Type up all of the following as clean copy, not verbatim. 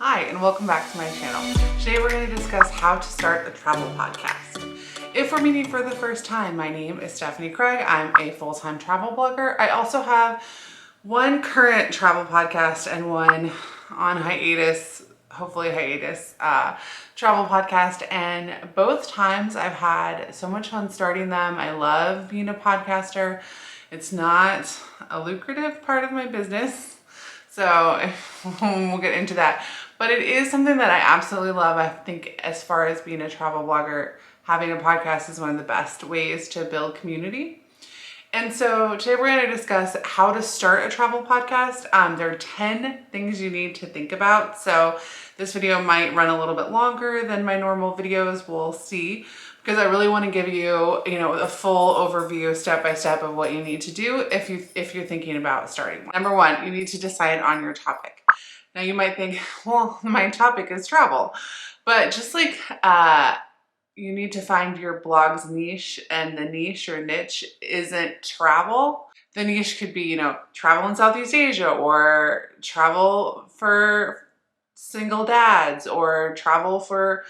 Hi, and welcome back to my channel. Today we're going to discuss how to start a travel podcast. If we're meeting for the first time, my name is Stephanie Craig. I'm a full-time travel blogger. I also have one current travel podcast and one on hiatus, hopefully hiatus, travel podcast. And both times I've had so much fun starting them. I love being a podcaster. It's not a lucrative part of my business, so we'll get into that. But it is something that I absolutely love. I think as far as being a travel blogger, having a podcast is one of the best ways to build community. And so today we're going to discuss how to start a travel podcast. There are 10 things you need to think about. So this video might run a little bit longer than my normal videos. We'll see, because I really want to give you, a full overview step by step of what you need to do if you're thinking about starting. Number one, you need to decide on your topic. Now you might think, well, my topic is travel, but just like you need to find your blog's niche, and the niche or niche isn't travel. The niche could be, travel in Southeast Asia, or travel for single dads, or travel for,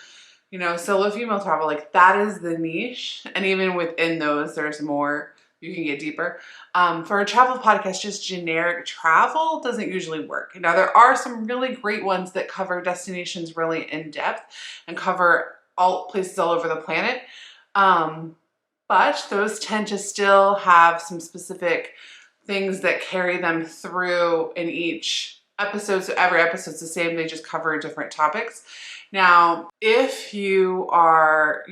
solo female travel. Like, that is the niche. And even within those, there's more. You can get deeper. For a travel podcast, just generic travel doesn't usually work. Now, there are some really great ones that cover destinations really in depth and cover all places all over the planet. But those tend to still have some specific things that carry them through in each episode. So every episode's the same. They just cover different topics. Now, if you are,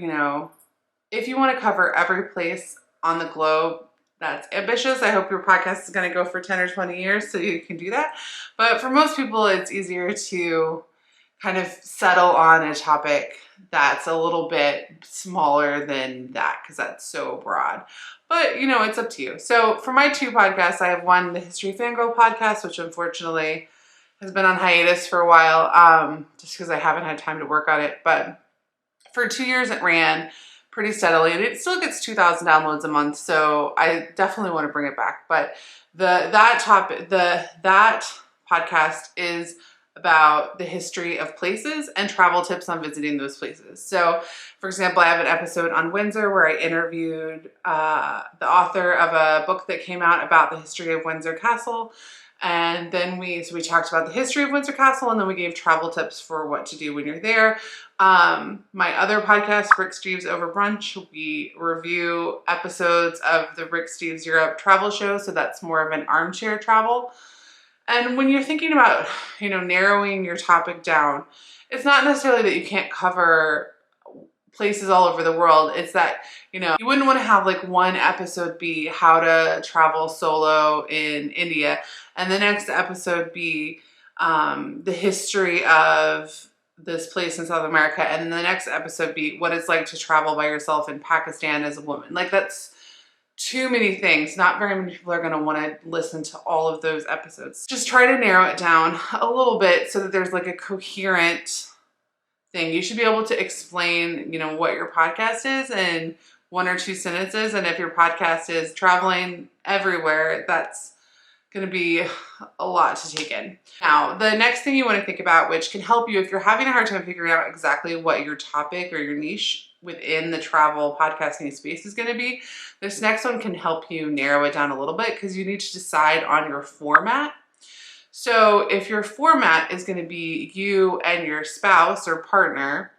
if you want to cover every place on the globe, that's ambitious. I hope your podcast is going to go for 10 or 20 years so you can do that. But for most people, it's easier to kind of settle on a topic that's a little bit smaller than that, because that's so broad. But, it's up to you. So for my two podcasts, I have one, the History Fangirl podcast, which unfortunately has been on hiatus for a while, just because I haven't had time to work on it. But for 2 years it ran pretty steadily, and it still gets 2,000 downloads a month. So I definitely want to bring it back. But that podcast is about the history of places and travel tips on visiting those places. So, for example, I have an episode on Windsor where I interviewed the author of a book that came out about the history of Windsor Castle. And then we talked about the history of Windsor Castle, and then we gave travel tips for what to do when you're there. My other podcast, Rick Steves Over Brunch, we review episodes of the Rick Steves Europe travel show. So that's more of an armchair travel. And when you're thinking about, narrowing your topic down, it's not necessarily that you can't cover places all over the world. It's that, you wouldn't want to have like one episode be how to travel solo in India, and the next episode be the history of this place in South America, and the next episode be what it's like to travel by yourself in Pakistan as a woman. Like, that's too many things. Not very many people are going to want to listen to all of those episodes. Just try to narrow it down a little bit so that there's like a coherent thing. You should be able to explain, what your podcast is in 1 or 2 sentences. And if your podcast is traveling everywhere, that's going to be a lot to take in. Now, the next thing you want to think about, which can help you if you're having a hard time figuring out exactly what your topic or your niche within the travel podcasting space is going to be, this next one can help you narrow it down a little bit, because you need to decide on your format. So if your format is going to be you and your spouse or partner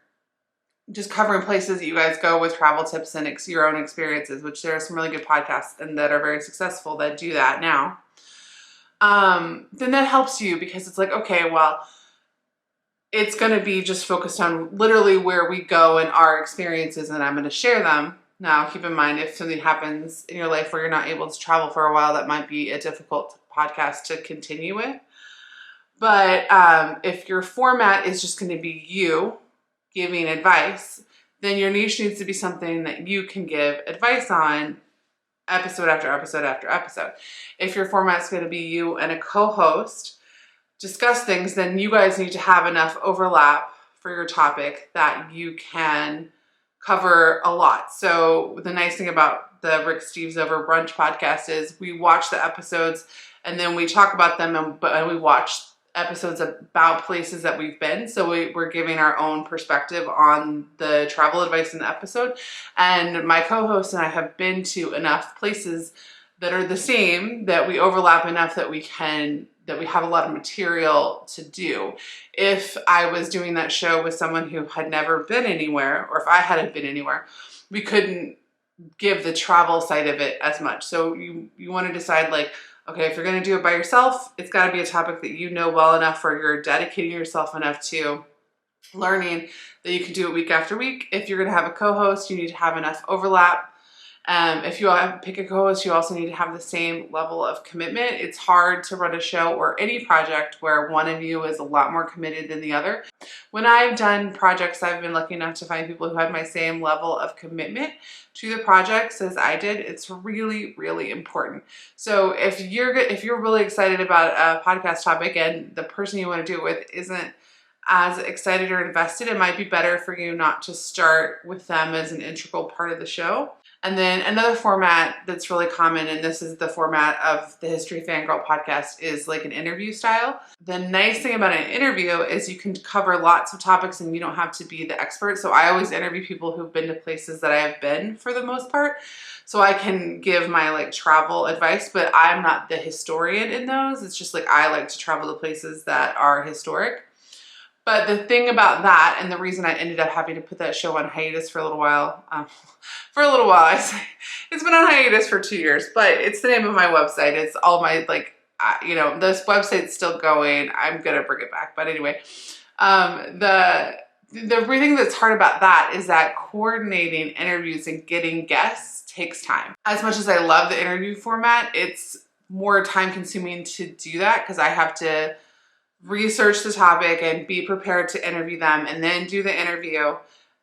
just covering places that you guys go with travel tips and your own experiences, which there are some really good podcasts and that are very successful that do that now, then that helps you, because it's like, okay, well, it's going to be just focused on literally where we go and our experiences, and I'm going to share them. Now, keep in mind, if something happens in your life where you're not able to travel for a while, that might be a difficult podcast to continue with. But if your format is just going to be you giving advice, then your niche needs to be something that you can give advice on episode after episode after episode. If your format's going to be you and a co-host discuss things, then you guys need to have enough overlap for your topic that you can cover a lot. So the nice thing about the Rick Steves Over Brunch podcast is we watch the episodes and then we talk about them, and we watch episodes about places that we've been. So we're giving our own perspective on the travel advice in the episode. And my co-host and I have been to enough places that are the same, that we overlap enough that we have a lot of material to do. If I was doing that show with someone who had never been anywhere, or if I hadn't been anywhere, we couldn't give the travel side of it as much. So you want to decide, like, okay, if you're going to do it by yourself, it's got to be a topic that you know well enough, or you're dedicating yourself enough to learning that you can do it week after week. If you're going to have a co-host, you need to have enough overlap. If you pick a co-host, you also need to have the same level of commitment. It's hard to run a show or any project where one of you is a lot more committed than the other. When I've done projects, I've been lucky enough to find people who had my same level of commitment to the projects as I did. It's really, really important. So if you're really excited about a podcast topic and the person you want to do it with isn't as excited or invested, it might be better for you not to start with them as an integral part of the show. And then another format that's really common, and this is the format of the History Fangirl podcast, is like an interview style. The nice thing about an interview is you can cover lots of topics and you don't have to be the expert. So I always interview people who've been to places that I have been for the most part. So I can give my like travel advice, but I'm not the historian in those. It's just like I like to travel to places that are historic. But the thing about that, and the reason I ended up having to put that show on hiatus for a little while, I say it's been on hiatus for 2 years, but it's the name of my website. It's all my, this website's still going. I'm going to bring it back. But anyway, the thing that's hard about that is that coordinating interviews and getting guests takes time. As much as I love the interview format, it's more time consuming to do that because I have to research the topic and be prepared to interview them and then do the interview,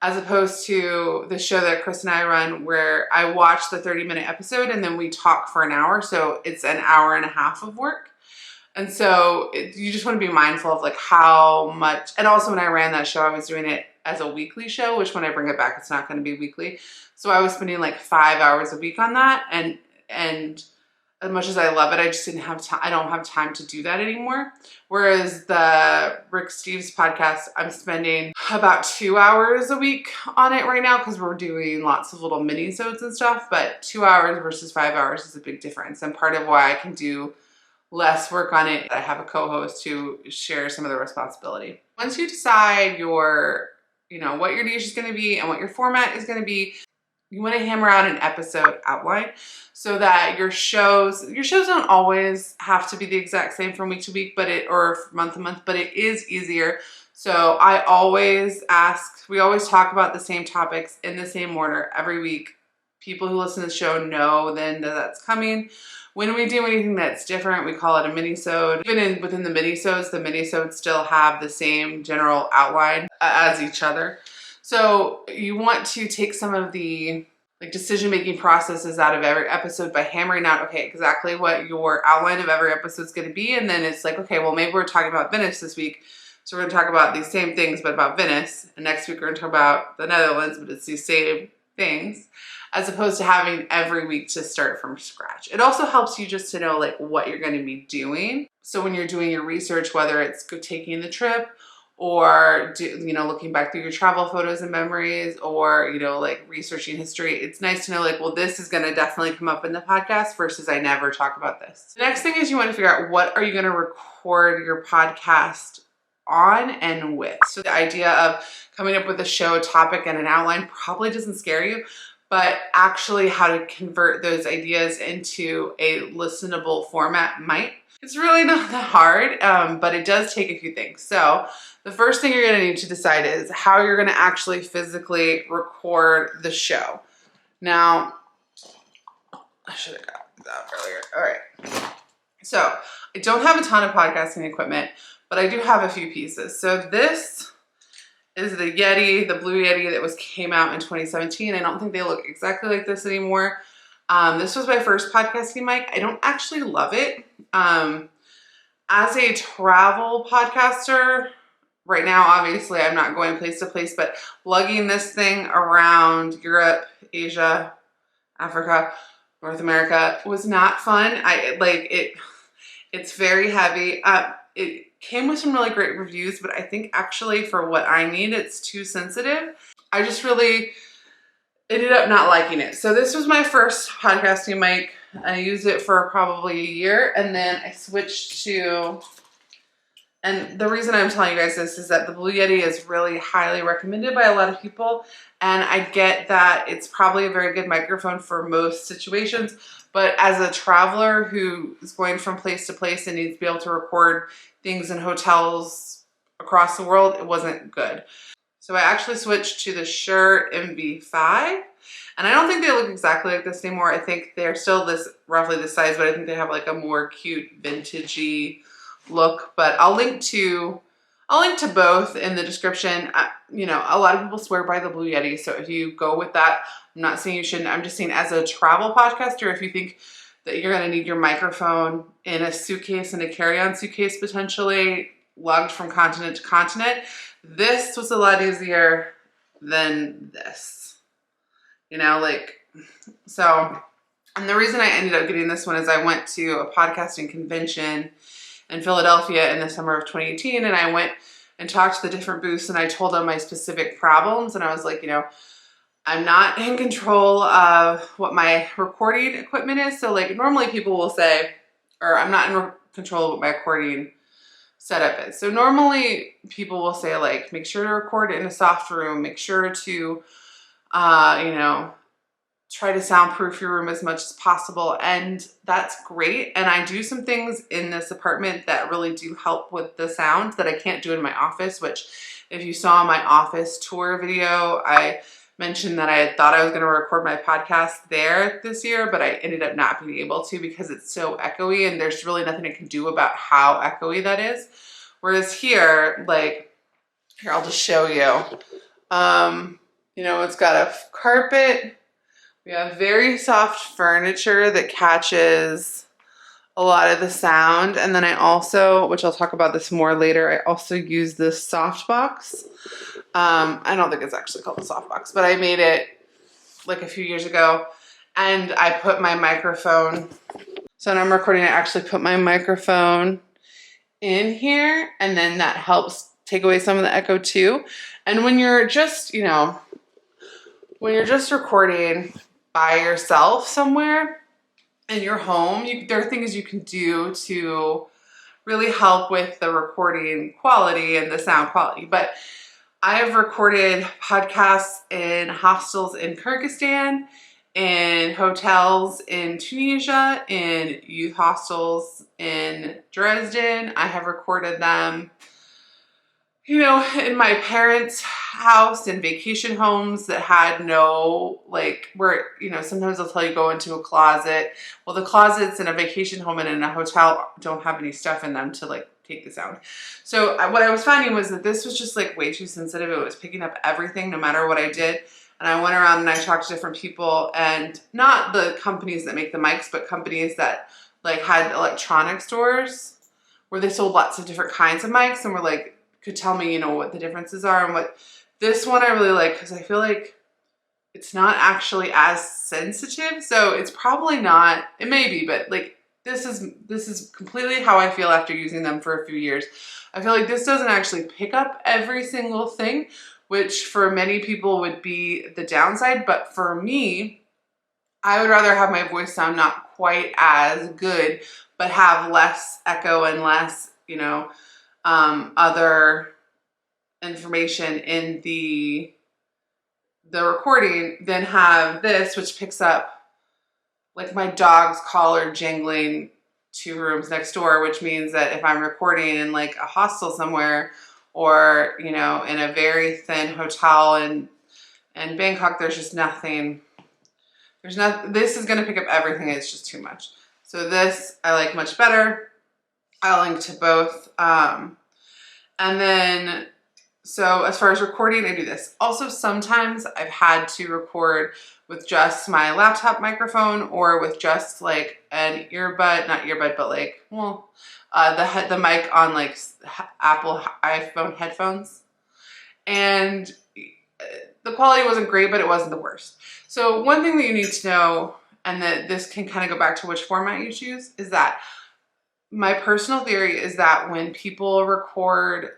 as opposed to the show that Chris and I run where I watch the 30-minute episode and then we talk for an hour. So it's an hour and a half of work. And so you just want to be mindful of like how much, and also when I ran that show, I was doing it as a weekly show, which when I bring it back, it's not going to be weekly. So I was spending like 5 hours a week on that. And as much as I love it, I just didn't have time. I don't have time to do that anymore. Whereas the Rick Steves podcast, I'm spending about 2 hours a week on it right now because we're doing lots of little mini-sodes and stuff. But 2 hours versus 5 hours is a big difference. And part of why I can do less work on it, I have a co-host who shares some of the responsibility. Once you decide what your niche is going to be and what your format is going to be, you want to hammer out an episode outline so that your shows don't always have to be the exact same from week to week, or month to month, but it is easier. So I always ask, we always talk about the same topics in the same order every week. People who listen to the show know then that that's coming. When we do anything that's different, we call it a mini-sode. Even within the mini-sodes still have the same general outline as each other. So you want to take some of the decision-making processes out of every episode by hammering out, okay, exactly what your outline of every episode is going to be. And then it's like, okay, well, maybe we're talking about Venice this week. So we're going to talk about these same things, but about Venice. And next week we're going to talk about the Netherlands, but it's these same things, as opposed to having every week to start from scratch. It also helps you just to know like what you're going to be doing. So when you're doing your research, whether it's taking the trip or looking back through your travel photos and memories, or researching history, it's nice to know this is going to definitely come up in the podcast versus I never talk about this. The next thing is you want to figure out what are you going to record your podcast on and with. So the idea of coming up with a show topic and an outline probably doesn't scare you, but actually how to convert those ideas into a listenable format might. It's really not that hard, but it does take a few things. So the first thing you're going to need to decide is how you're going to actually physically record the show. Now, I should have got that earlier. All right. So I don't have a ton of podcasting equipment, but I do have a few pieces. So this is the Yeti, the Blue Yeti that came out in 2017. I don't think they look exactly like this anymore. This was my first podcasting mic. I don't actually love it. As a travel podcaster, right now, obviously, I'm not going place to place, but lugging this thing around Europe, Asia, Africa, North America was not fun. It's very heavy. came with some really great reviews, but I think actually for what I need, it's too sensitive. I just really ended up not liking it. So this was my first podcasting mic. I used it for probably a year, and then I switched to, and the reason I'm telling you guys this is that the Blue Yeti is really highly recommended by a lot of people, and I get that it's probably a very good microphone for most situations, but as a traveler who is going from place to place and needs to be able to record things in hotels across the world, it wasn't good. So I actually switched to the Shure MV5, and I don't think they look exactly like this anymore. I think they're still this roughly this size, but I think they have like a more cute vintagey look. But I'll link to both in the description. You know, a lot of people swear by the Blue Yeti, so if you go with that, I'm not saying you shouldn't. I'm just saying as a travel podcaster, if you think that you're going to need your microphone in a suitcase, in a carry-on suitcase potentially, lugged from continent to continent, this was a lot easier than this. You know, like, so, and the reason I ended up getting this one is I went to a podcasting convention in Philadelphia in the summer of 2018, and I went and talked to the different booths, and I told them my specific problems, and I was like, you know, I'm not in control of what my recording equipment is. So like normally people will say, or I'm not in control of what my recording setup is. So normally people will say like, make sure to record it in a soft room, make sure to, you know, try to soundproof your room as much as possible. And that's great. And I do some things in this apartment that really do help with the sound that I can't do in my office, which if you saw my office tour video, I mentioned that I had thought I was going to record my podcast there this year, but I ended up not being able to because it's so echoey and there's really nothing I can do about how echoey that is. Whereas here, like, here, I'll just show you. You know, it's got a carpet. We have very soft furniture that catches a lot of the sound. And then I also, which I'll talk about this more later, I also use this softbox. I don't think it's actually called a softbox, but I made it like a few years ago, and I put my microphone, so when I'm recording, I actually put my microphone in here, and then that helps take away some of the echo too. And when you're just, you know, when you're just recording by yourself somewhere in your home, there are things you can do to really help with the recording quality and the sound quality. But I have recorded podcasts in hostels in Kyrgyzstan, in hotels in Tunisia, in youth hostels in Dresden. I have recorded them, you know, in my parents' house, in vacation homes that had no, like, where, you know, sometimes they'll tell you go into a closet. Well, the closets in a vacation home and in a hotel don't have any stuff in them to, like, take the sound. So what I was finding was that this was just like way too sensitive. It was picking up everything no matter what I did. And I went around and I talked to different people, and not the companies that make the mics, but companies that like had electronic stores where they sold lots of different kinds of mics and were like, could tell me, you know, what the differences are. And what this one I really like, because I feel like it's not actually as sensitive. So it's probably not, it may be, but like, this is completely how I feel after using them for a few years. I feel like this doesn't actually pick up every single thing, which for many people would be the downside. But for me, I would rather have my voice sound not quite as good, but have less echo and less, you know, other information in the recording than have this, which picks up like my dog's collar jingling 2 rooms next door, which means that if I'm recording in like a hostel somewhere, or, you know, in a very thin hotel in Bangkok, there's just nothing, this is going to pick up everything. It's just too much. So this I like much better. I'll link to both. And then, so as far as recording, I do this. Also, sometimes I've had to record with just my laptop microphone or with just like an earbud, not earbud, but like, well, the mic on like Apple iPhone headphones. And the quality wasn't great, but it wasn't the worst. So one thing that you need to know, and that this can kind of go back to which format you choose, is that my personal theory is that when people record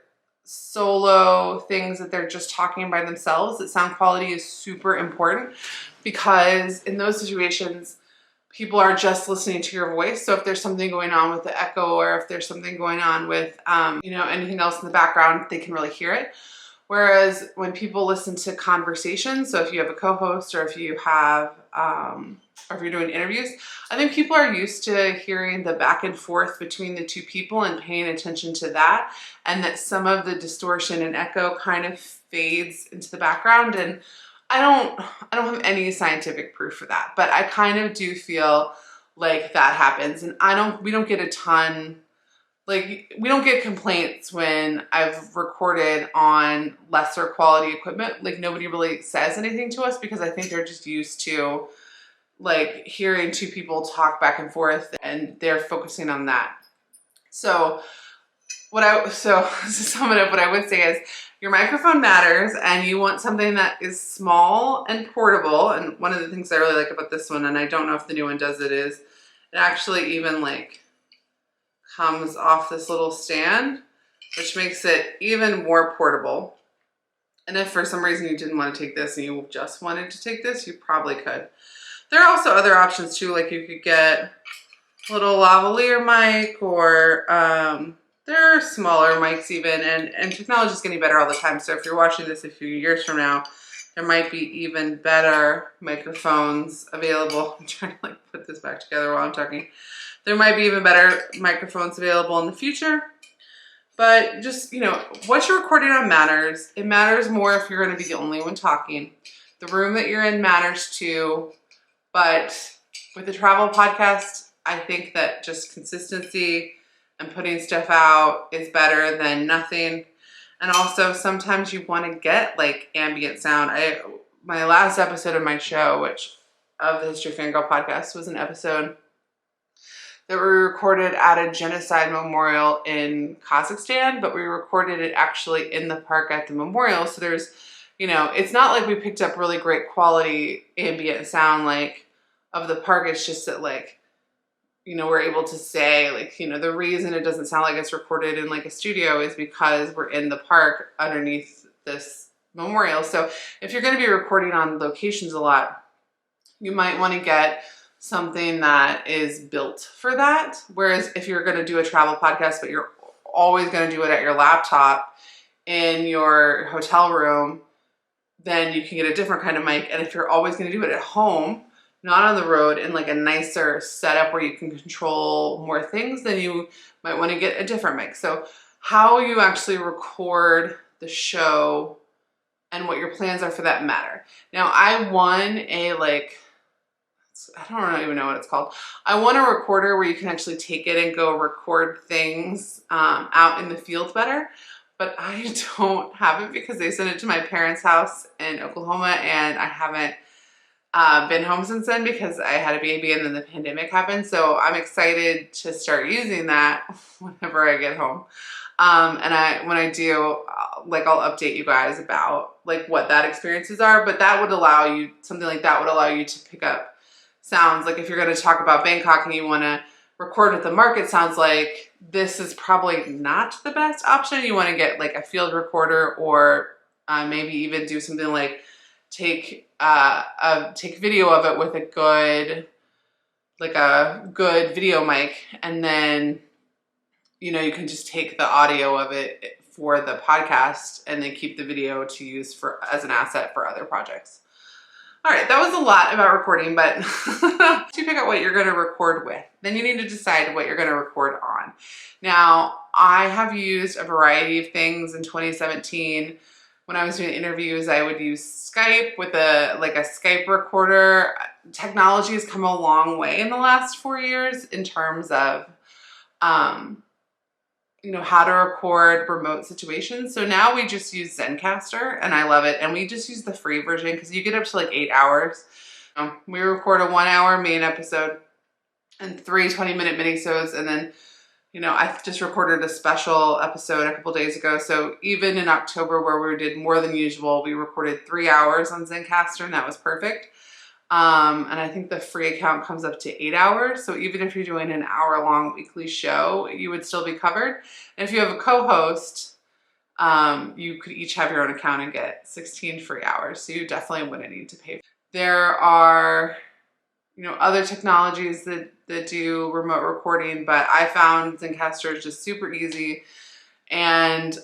solo things that they're just talking by themselves, that sound quality is super important, because in those situations, people are just listening to your voice. So if there's something going on with the echo, or if there's something going on with, anything else in the background, they can really hear it. Whereas when people listen to conversations, so if you have a co-host, or if you have, or if you're doing interviews, I think people are used to hearing the back and forth between the two people and paying attention to that, and that some of the distortion and echo kind of fades into the background. And I don't have any scientific proof for that, but I kind of do feel like that happens. And we don't get a ton, like, we don't get complaints when I've recorded on lesser quality equipment. Like, nobody really says anything to us, because I think they're just used to like hearing two people talk back and forth, and they're focusing on that. So to sum it up, what I would say is your microphone matters, and you want something that is small and portable. And one of the things I really like about this one, and I don't know if the new one does it, is it actually even like comes off this little stand, which makes it even more portable. And if for some reason you didn't want to take this and you just wanted to take this, you probably could. There are also other options too, like you could get a little lavalier mic, or there are smaller mics even, and technology is getting better all the time. So if you're watching this a few years from now, there might be even better microphones available. I'm trying to like put this back together while I'm talking. There might be even better microphones available in the future. But just, what you're recording on matters. It matters more if you're going to be the only one talking. The room that you're in matters too. But with the travel podcast, I think that just consistency and putting stuff out is better than nothing. And also, sometimes you want to get like ambient sound. My last episode of my show, of the History Fangirl podcast, was an episode that we recorded at a genocide memorial in Kazakhstan, but we recorded it actually in the park at the memorial. So there's, it's not like we picked up really great quality ambient sound like of the park. It's just that like, we're able to say like, the reason it doesn't sound like it's recorded in like a studio is because we're in the park underneath this memorial. So if you're going to be recording on locations a lot, you might want to get something that is built for that. Whereas if you're going to do a travel podcast, but you're always going to do it at your laptop in your hotel room, then you can get a different kind of mic. And if you're always going to do it at home, not on the road, in like a nicer setup where you can control more things, then you might want to get a different mic. So how you actually record the show and what your plans are for that matter. Now, I won I don't even know what it's called. I want a recorder where you can actually take it and go record things out in the field better. But I don't have it because they sent it to my parents' house in Oklahoma, and I haven't been home since then because I had a baby and then the pandemic happened. So I'm excited to start using that whenever I get home. And when I do, I'll update you guys about like what that experiences are. But that would allow you, something like that would allow you to pick up sounds. Like if you're going to talk about Bangkok and you want to record what the market sounds like, this is probably not the best option. You want to get like a field recorder, or maybe even do something like take video of it with a good video mic, and then you can just take the audio of it for the podcast and then keep the video to use as an asset for other projects. All right, that was a lot about recording, but to pick out what you're going to record with, then you need to decide what you're going to record on. Now, I have used a variety of things in 2017. When I was doing interviews, I would use Skype with a Skype recorder. Technology has come a long way in the last 4 years in terms of, how to record remote situations. So now we just use Zencaster, and I love it. And we just use the free version because you get up to like 8 hours. We record a 1 hour main episode and 3 20-minute minisodes, and then I just recorded a special episode a couple days ago. So even in October, where we did more than usual, we recorded 3 hours on Zencaster, and that was perfect. And I think the free account comes up to 8 hours. So even if you're doing an hour-long weekly show, you would still be covered. And if you have a co-host, you could each have your own account and get 16 free hours. So you definitely wouldn't need to pay. There are, other technologies that do remote recording, but I found Zencastr is just super easy and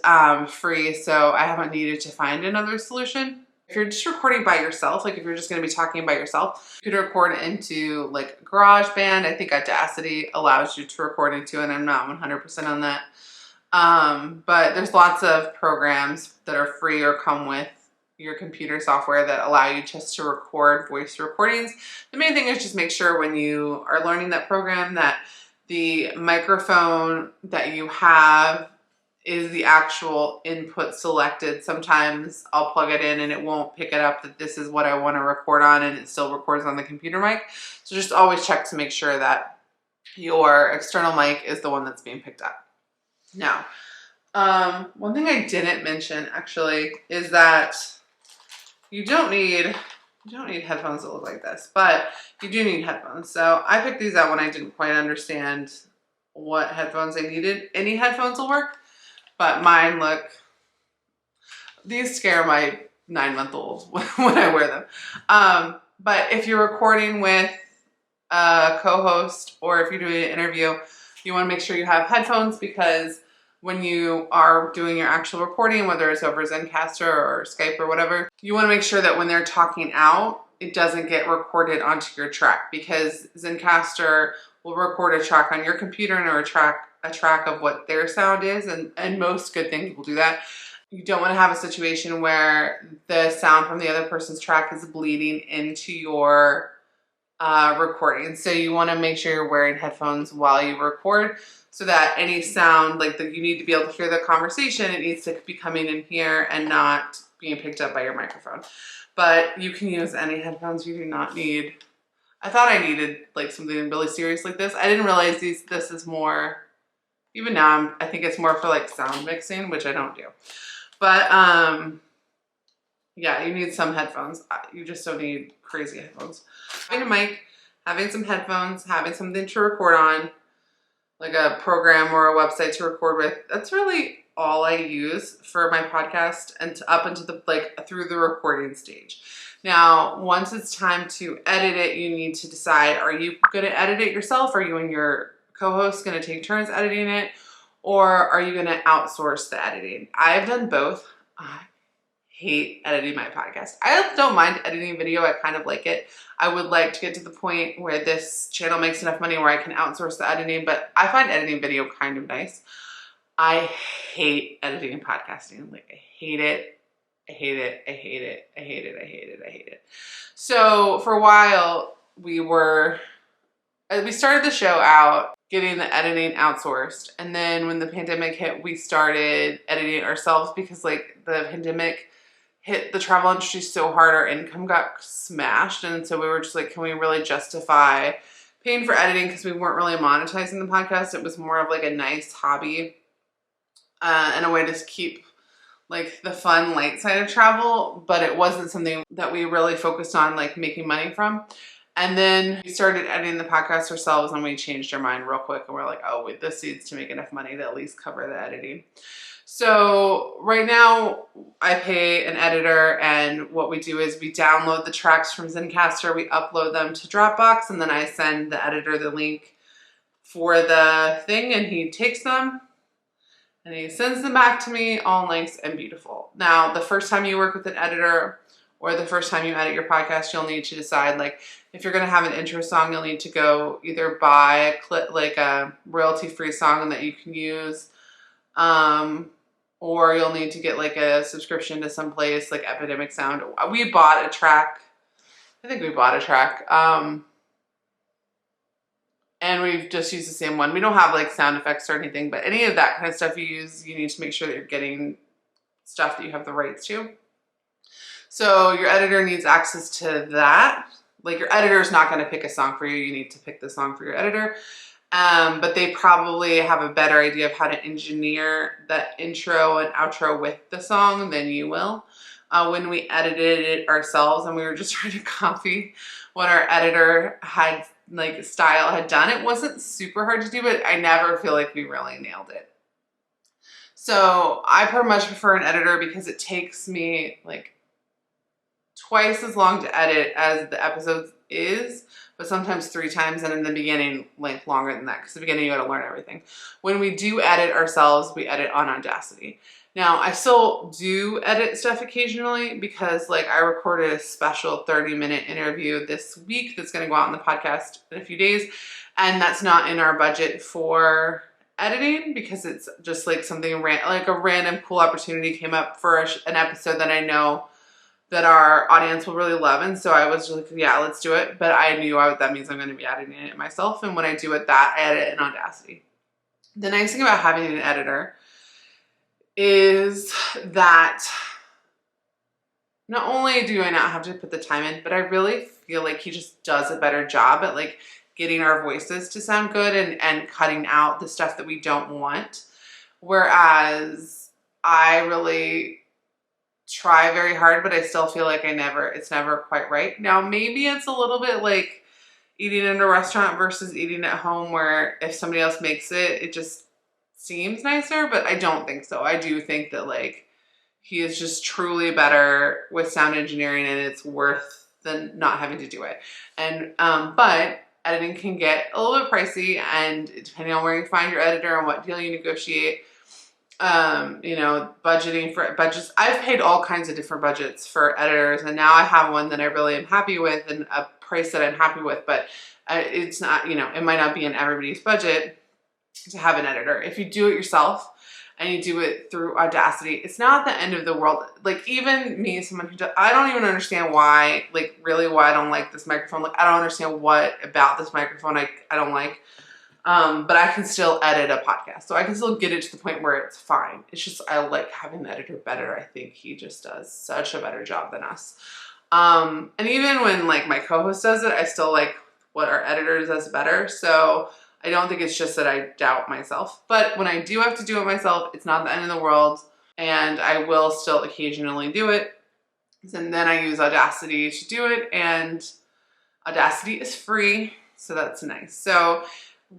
free. So I haven't needed to find another solution. If you're just recording by yourself, like if you're just going to be talking by yourself, you could record into like GarageBand. I think Audacity allows you to record into, and I'm not 100% on that. But there's lots of programs that are free or come with your computer software that allow you just to record voice recordings. The main thing is just make sure when you are learning that program that the microphone that you have is the actual input selected. Sometimes I'll plug it in and it won't pick it up that this is what I want to record on, and it still records on the computer mic. So just always check to make sure that your external mic is the one that's being picked up. Now, one thing I didn't mention actually is that you don't need headphones that look like this, but you do need headphones. So I picked these out when I didn't quite understand what headphones I needed. Any headphones will work, but mine these scare my 9-month-old when I wear them. But if you're recording with a co-host or if you're doing an interview, you want to make sure you have headphones, because when you are doing your actual recording, whether it's over Zencastr or Skype or whatever, you want to make sure that when they're talking out, it doesn't get recorded onto your track, because Zencastr will record a track on your computer and a track of what their sound is, and most good things will do that. You don't want to have a situation where the sound from the other person's track is bleeding into your recording. So you want to make sure you're wearing headphones while you record, so that any sound that you need to be able to hear the conversation, it needs to be coming in here and not being picked up by your microphone. But you can use any headphones. You do not need, I thought I needed something really serious like this. I didn't realize this is more, even now I think it's more for sound mixing, which I don't do. But yeah, you need some headphones. You just don't need crazy headphones. Having a mic, having some headphones, having something to record on, like a program or a website to record with, that's really all I use for my podcast, and up into the through the recording stage. Now, once it's time to edit it, you need to decide, are you going to edit it yourself? Are you and your co-host going to take turns editing it? Or are you going to outsource the editing? I've done both. I hate editing my podcast. I don't mind editing video. I kind of like it. I would like to get to the point where this channel makes enough money where I can outsource the editing, but I find editing video kind of nice. I hate editing and podcasting. I hate it. I hate it. I hate it. I hate it. I hate it. I hate it. So for a while, we started the show out getting the editing outsourced. And then when the pandemic hit, we started editing ourselves, because the pandemic hit the travel industry so hard, our income got smashed. And so we were just can we really justify paying for editing? Because we weren't really monetizing the podcast. It was more of a nice hobby and a way to keep the fun light side of travel, but it wasn't something that we really focused on making money from. And then we started editing the podcast ourselves, and we changed our mind real quick, and we're like, oh wait, this needs to make enough money to at least cover the editing. So right now I pay an editor, and what we do is we download the tracks from Zencastr, we upload them to Dropbox, and then I send the editor the link for the thing, and he takes them and he sends them back to me all nice and beautiful. Now, the first time you work with an editor or the first time you edit your podcast, you'll need to decide if you're going to have an intro song, you'll need to go either buy a royalty-free song that you can use, or you'll need to get a subscription to some place like Epidemic Sound. We bought a track. I think we bought a track. And we've just used the same one. We don't have sound effects or anything, but any of that kind of stuff you use, you need to make sure that you're getting stuff that you have the rights to. So your editor needs access to that. Your editor is not going to pick a song for you. You need to pick the song for your editor. But they probably have a better idea of how to engineer that intro and outro with the song than you will. when we edited it ourselves and we were just trying to copy what our editor had, like, style had done. It wasn't super hard to do, but I never feel like we really nailed it. So I much prefer an editor because it takes me like twice as long to edit as the episodes is, but sometimes 3 times, and in the beginning, like, longer than that, because in the beginning you got to learn everything. When we do edit ourselves, we edit on Audacity. Now, I still do edit stuff occasionally because, like, I recorded a special 30-minute interview this week that's going to go out on the podcast in a few days, and that's not in our budget for editing because it's just like something like a random cool opportunity came up for an episode that I know that our audience will really love, and so I was just like, yeah, let's do it. But I knew that means I'm going to be editing it myself, and when I do it, I edit in Audacity. The nice thing about having an editor is that not only do I not have to put the time in, but I really feel like he just does a better job at, like, getting our voices to sound good and cutting out the stuff that we don't want. Whereas I really try very hard, but I still feel like it's never quite right. Now, maybe it's a little bit like eating in a restaurant versus eating at home, where if somebody else makes it, it just seems nicer, but I don't think so. I do think that, like, he is just truly better with sound engineering, and it's worth the not having to do it. And but editing can get a little bit pricey, and depending on where you find your editor and what deal you negotiate, you know, budgeting for budgets. I've paid all kinds of different budgets for editors, and now I have one that I really am happy with and a price that I'm happy with, but it's not, you know, it might not be in everybody's budget to have an editor. If you do it yourself and you do it through Audacity, it's not the end of the world. Like, even me, someone who does, I don't even understand why, like, really why I don't like this microphone. Like, I don't understand what about this microphone I don't like. But I can still edit a podcast. So I can still get it to the point where it's fine. It's just, I like having the editor better. I think he just does such a better job than us. And even when, like, my co-host does it, I still like what our editor does better. So I don't think it's just that I doubt myself. But when I do have to do it myself, it's not the end of the world. And I will still occasionally do it. And then I use Audacity to do it. And Audacity is free. So that's nice. So,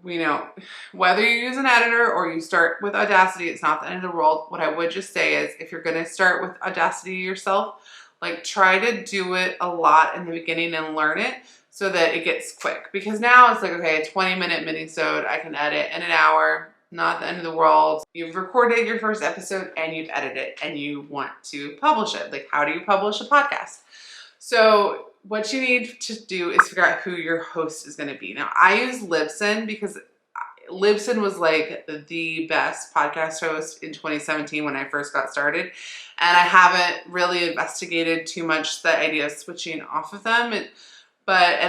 you know, whether you use an editor or you start with Audacity, it's not the end of the world. What I would just say is, if you're going to start with Audacity yourself, like, try to do it a lot in the beginning and learn it so that it gets quick. Because now it's like, okay, a 20-minute mini-sode I can edit in an hour, not the end of the world. You've recorded your first episode and you've edited it and you want to publish it. Like, how do you publish a podcast? So what you need to do is figure out who your host is going to be. Now, I use Libsyn because Libsyn was, like, the best podcast host in 2017 when I first got started. And I haven't really investigated too much the idea of switching off of them. And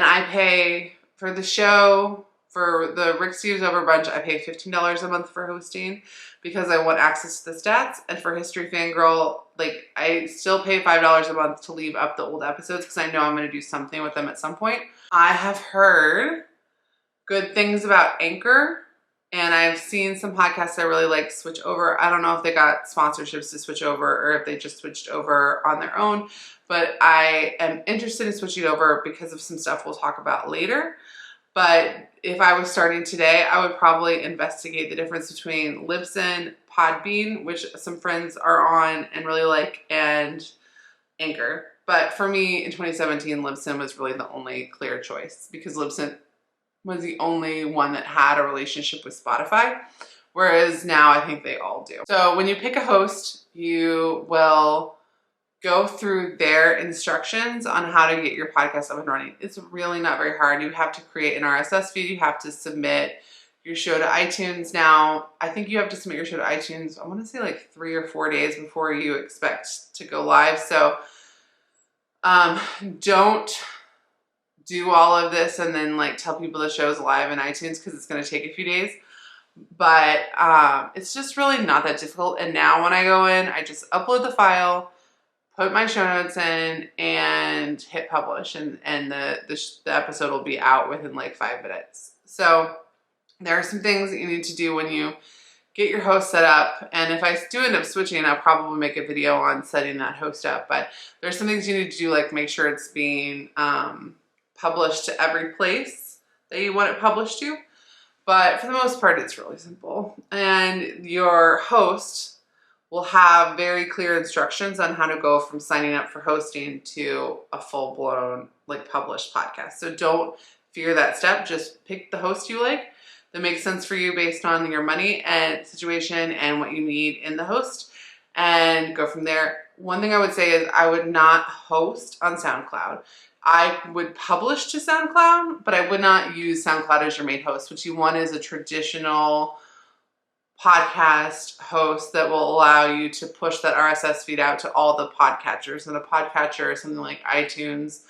I pay for the show, for the Rick Steves Over Bunch, I pay $15 a month for hosting because I want access to the stats. And for History Fangirl, like, I still pay $5 a month to leave up the old episodes because I know I'm going to do something with them at some point. I have heard good things about Anchor, and I've seen some podcasts I really like switch over. I don't know if they got sponsorships to switch over or if they just switched over on their own, but I am interested in switching over because of some stuff we'll talk about later. But if I was starting today, I would probably investigate the difference between Libsyn, Podbean, which some friends are on and really like, and Anchor. But for me, in 2017, Libsyn was really the only clear choice because Libsyn was the only one that had a relationship with Spotify, whereas now I think they all do. So when you pick a host, you will go through their instructions on how to get your podcast up and running. It's really not very hard. You have to create an RSS feed. You have to submit your show to iTunes. Now, I think you have to submit your show to iTunes, I want to say like 3 or 4 days before you expect to go live. So don't do all of this and then, like, tell people the show's live in iTunes because it's going to take a few days. But it's just really not that difficult. And now when I go in, I just upload the file, put my show notes in, and hit publish, and the episode will be out within like 5 minutes. So there are some things that you need to do when you get your host set up. And if I do end up switching, I'll probably make a video on setting that host up. But there's some things you need to do, like make sure it's being published to every place that you want it published to. But for the most part, it's really simple. And your host will have very clear instructions on how to go from signing up for hosting to a full-blown, like, published podcast. So don't fear that step. Just pick the host you like that makes sense for you based on your money and situation and what you need in the host, and go from there. One thing I would say is I would not host on SoundCloud. I would publish to SoundCloud, but I would not use SoundCloud as your main host. What you want is a traditional podcast host that will allow you to push that RSS feed out to all the podcatchers. And a podcatcher is something like iTunes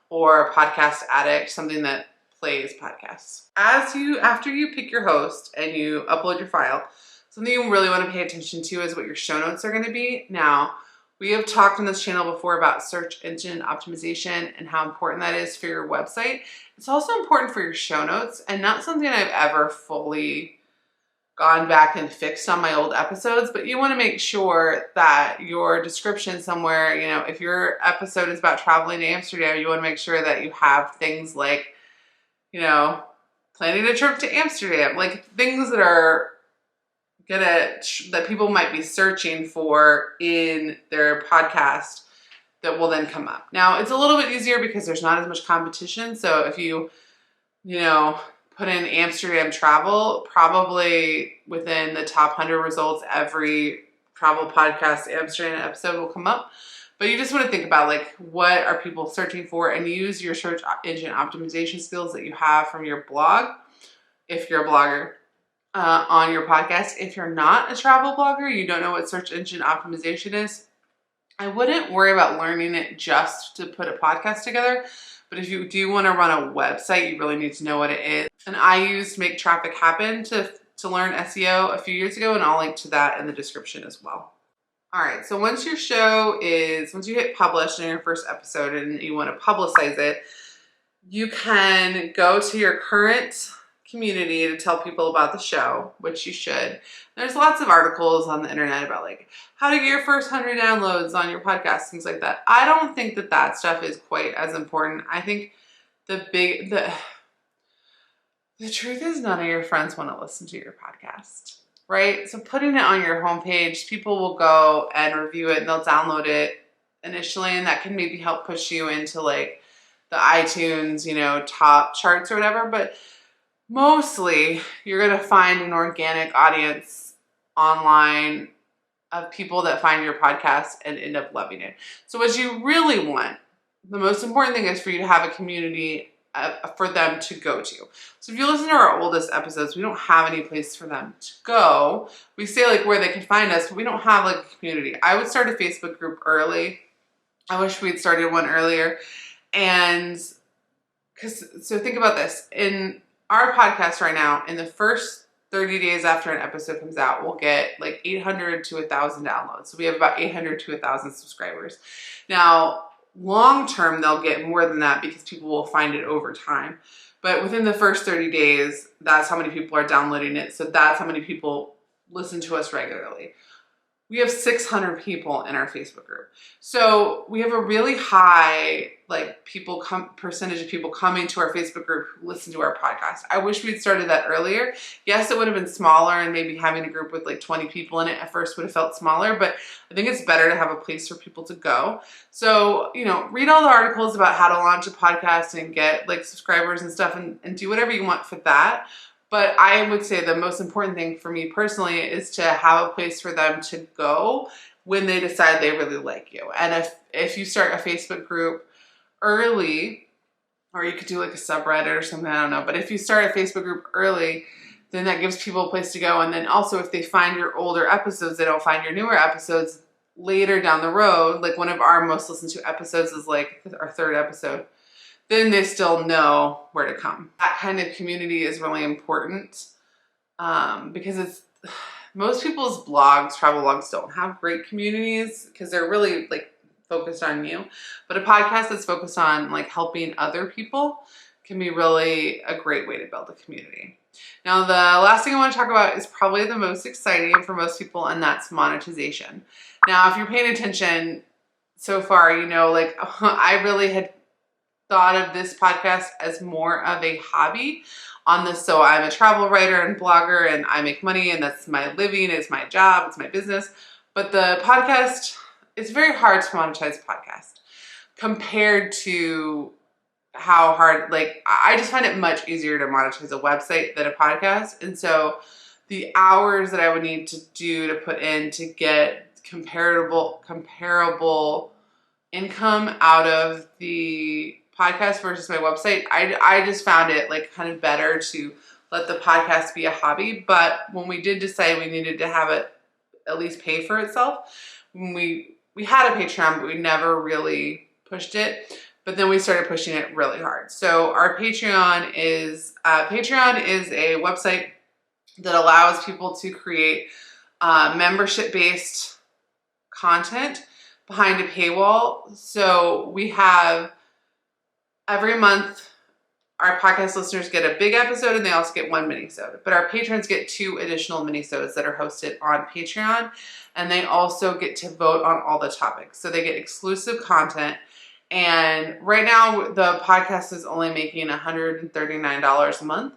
or Podcast Addict, something that plays podcasts. After you pick your host and you upload your file, something you really want to pay attention to is what your show notes are going to be. Now, we have talked on this channel before about search engine optimization and how important that is for your website. It's also important for your show notes, and not something I've ever fully gone back and fixed on my old episodes, but you want to make sure that your description somewhere, if your episode is about traveling to Amsterdam, you want to make sure that you have things like, planning a trip to Amsterdam, like things that are that people might be searching for in their podcast that will then come up. Now, it's a little bit easier because there's not as much competition. So if you put in Amsterdam travel, probably within the top 100 results, every travel podcast Amsterdam episode will come up. But you just want to think about, like, what are people searching for, and use your search engine optimization skills that you have from your blog, if you're a blogger, on your podcast. If you're not a travel blogger, you don't know what search engine optimization is, I wouldn't worry about learning it just to put a podcast together. But if you do want to run a website, you really need to know what it is. And I used Make Traffic Happen to learn SEO a few years ago, and I'll link to that in the description as well. All right, so once you hit publish in your first episode and you want to publicize it, you can go to your current community to tell people about the show, which you should. There's lots of articles on the internet about, like, how to get your first 100 downloads on your podcast, things like that. I don't think that stuff is quite as important. I think the truth is none of your friends want to listen to your podcast, right? So putting it on your homepage, people will go and review it and they'll download it initially, and that can maybe help push you into, like, the iTunes, top charts or whatever. But mostly you're going to find an organic audience online of people that find your podcast and end up loving it. So what you really want, the most important thing is for you to have a community for them to go to. So if you listen to our oldest episodes, we don't have any place for them to go. We say, like, where they can find us, but we don't have, like, a community. I would start a Facebook group early. I wish we'd started one earlier. And so think about this. In our podcast right now, in the first 30 days after an episode comes out, we'll get like 800 to 1,000 downloads. So we have about 800 to 1,000 subscribers. Now, long term, they'll get more than that because people will find it over time. But within the first 30 days, that's how many people are downloading it. So that's how many people listen to us regularly. We have 600 people in our Facebook group. So we have a really high, like, percentage of people coming to our Facebook group who listen to our podcast. I wish we'd started that earlier. Yes, it would have been smaller, and maybe having a group with like 20 people in it at first would have felt smaller, but I think it's better to have a place for people to go. So, read all the articles about how to launch a podcast and get, like, subscribers and stuff, and do whatever you want for that. But I would say the most important thing for me personally is to have a place for them to go when they decide they really like you. And if you start a Facebook group early, or you could do like a subreddit or something, I don't know. But if you start a Facebook group early, then that gives people a place to go. And then also, if they find your older episodes, they don't find your newer episodes later down the road. Like, one of our most listened to episodes is like our 3rd episode. Then they still know where to come. That kind of community is really important because most people's travel blogs don't have great communities because they're really, like, focused on you. But a podcast that's focused on, like, helping other people can be really a great way to build a community. Now, the last thing I want to talk about is probably the most exciting for most people, and that's monetization. Now, if you're paying attention so far, you know, like I really had thought of this podcast as more of a hobby on this. So I'm a travel writer and blogger, and I make money, and that's my living, it's my job, it's my business. But the podcast, it's very hard to monetize a podcast compared to how hard, like, I just find it much easier to monetize a website than a podcast. And so the hours that I would need to do to put in to get comparable income out of the podcast versus my website, I just found it like kind of better to let the podcast be a hobby. But when we did decide we needed to have it at least pay for itself, we had a Patreon, but we never really pushed it. But then we started pushing it really hard. So our Patreon is a website that allows people to create membership-based content behind a paywall. So we have every month, our podcast listeners get a big episode and they also get one mini-sode. But our patrons get 2 additional mini-sodes that are hosted on Patreon. And they also get to vote on all the topics. So they get exclusive content. And right now, the podcast is only making $139 a month.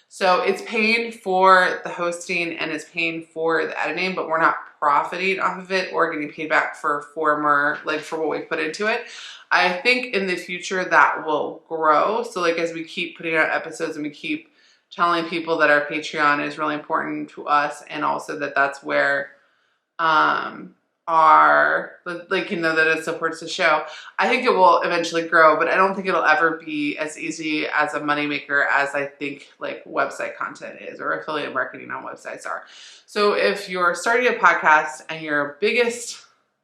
So it's paying for the hosting and it's paying for the editing, but we're not profiting off of it or getting paid back for what we put into it. I think in the future that will grow. So like as we keep putting out episodes and we keep telling people that our Patreon is really important to us, and also that that's where that it supports the show, I think it will eventually grow, but I don't think it'll ever be as easy as a moneymaker as I think like website content is, or affiliate marketing on websites are. So if you're starting a podcast and your biggest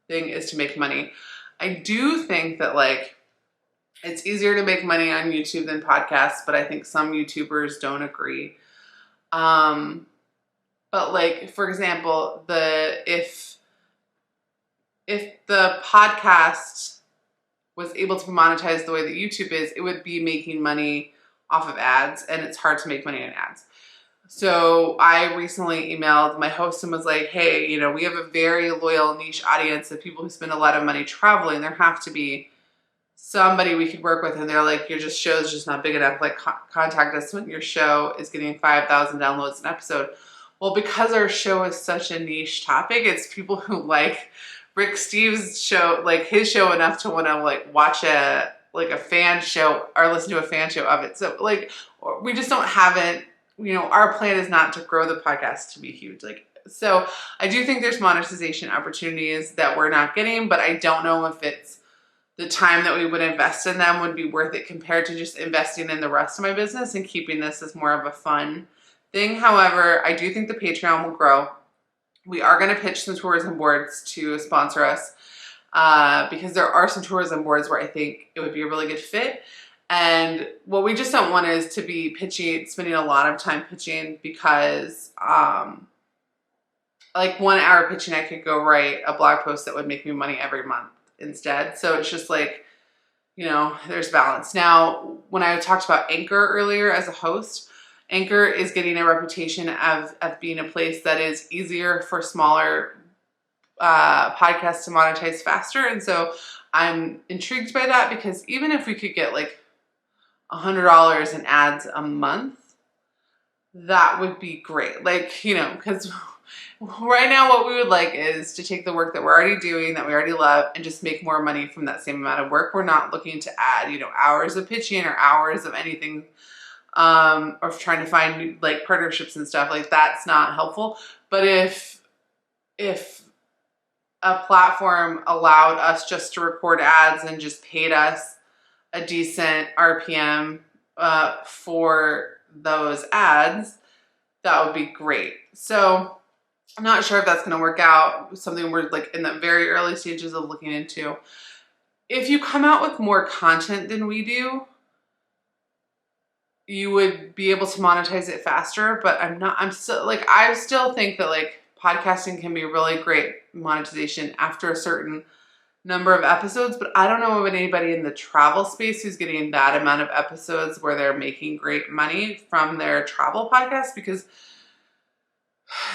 thing is to make money, I do think that like it's easier to make money on YouTube than podcasts, but I think some YouTubers don't agree. But like, for example, if the podcast was able to monetize the way that YouTube is, it would be making money off of ads, and it's hard to make money on ads. So I recently emailed my host and was like, hey, you know, we have a very loyal niche audience of people who spend a lot of money traveling. There have to be somebody we could work with. And they're like, your show's just not big enough. Like, contact us when your show is getting 5,000 downloads an episode. Well, because our show is such a niche topic, it's people who like Rick Steves' show, like his show, enough to want to like watch a fan show or listen to a fan show of it. So like, we just don't have it. You know, our plan is not to grow the podcast to be huge. Like, so I do think there's monetization opportunities that we're not getting, but I don't know if it's the time that we would invest in them would be worth it compared to just investing in the rest of my business and keeping this as more of a fun thing. However, I do think the Patreon will grow. We are going to pitch some tourism boards to sponsor us because there are some tourism boards where I think it would be a really good fit. And what we just don't want is to be spending a lot of time pitching, because like 1 hour pitching, I could go write a blog post that would make me money every month instead. So it's just like, you know, there's balance. Now, when I talked about Anchor earlier as a host, Anchor is getting a reputation of being a place that is easier for smaller podcasts to monetize faster. And so I'm intrigued by that, because even if we could get like $100 in ads a month, that would be great. Like, you know, because right now what we would like is to take the work that we're already doing, that we already love, and just make more money from that same amount of work. We're not looking to add, you know, hours of pitching or hours of anything, or trying to find new, like, partnerships and stuff. Like, that's not helpful. But if a platform allowed us just to record ads and just paid us a decent RPM for those ads, that would be great. So I'm not sure if that's going to work out. Something we're like in the very early stages of looking into. If you come out with more content than we do, you would be able to monetize it faster. But I still think that like podcasting can be really great monetization after a certain number of episodes, but I don't know of anybody in the travel space who's getting that amount of episodes where they're making great money from their travel podcast, because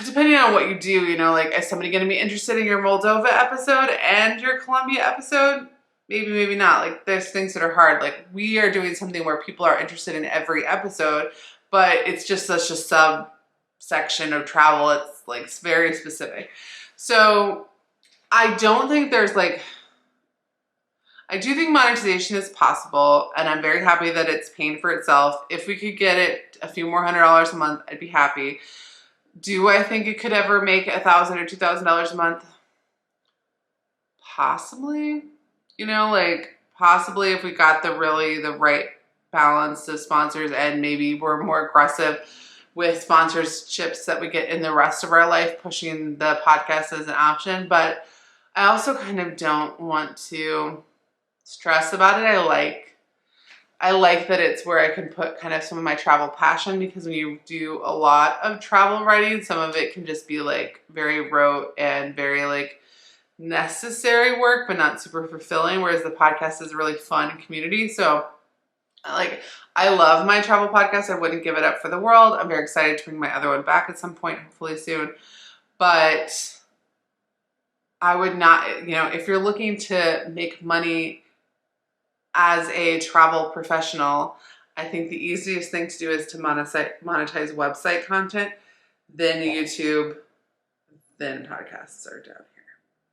depending on what you do, you know, like, is somebody going to be interested in your Moldova episode and your Colombia episode? Maybe, maybe not. Like, there's things that are hard. Like, we are doing something where people are interested in every episode, but it's just such a subsection of travel. It's like, it's very specific. So I don't think there's like, I do think monetization is possible, and I'm very happy that it's paying for itself. If we could get it a few more $100 a month, I'd be happy. Do I think it could ever make $1,000 or $2,000 a month? Possibly. You know, like, possibly if we got the right balance of sponsors, and maybe we're more aggressive with sponsorships that we get in the rest of our life, pushing the podcast as an option. But I also kind of don't want to stress about it. I like that it's where I can put kind of some of my travel passion, because when you do a lot of travel writing, some of it can just be like very rote and very like necessary work, but not super fulfilling. Whereas the podcast is a really fun community. So like, I love my travel podcast. I wouldn't give it up for the world. I'm very excited to bring my other one back at some point, hopefully soon. But I would not, you know, if you're looking to make money as a travel professional, I think the easiest thing to do is to monetize website content, then YouTube, then podcasts are down here.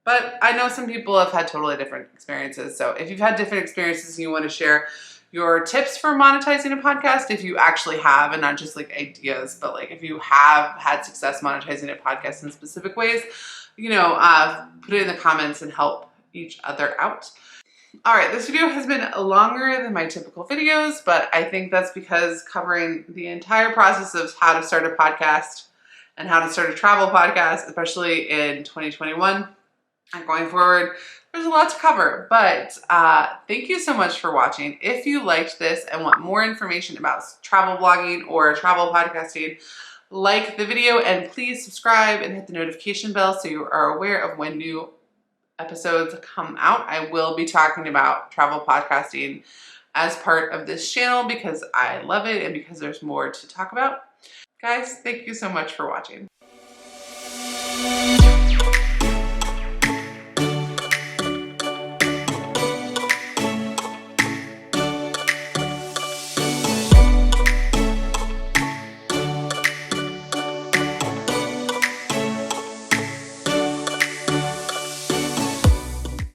But I know some people have had totally different experiences. So if you've had different experiences and you want to share your tips for monetizing a podcast, if you actually have, and not just like ideas, but like if you have had success monetizing a podcast in specific ways, you know, put it in the comments and help each other out. All right, this video has been longer than my typical videos, but I think that's because covering the entire process of how to start a podcast and how to start a travel podcast, especially in 2021 and going forward, there's a lot to cover. But thank you so much for watching. If you liked this and want more information about travel blogging or travel podcasting, like the video and please subscribe and hit the notification bell so you are aware of when new episodes come out. I will be talking about travel podcasting as part of this channel because I love it and because there's more to talk about. Guys, thank you so much for watching.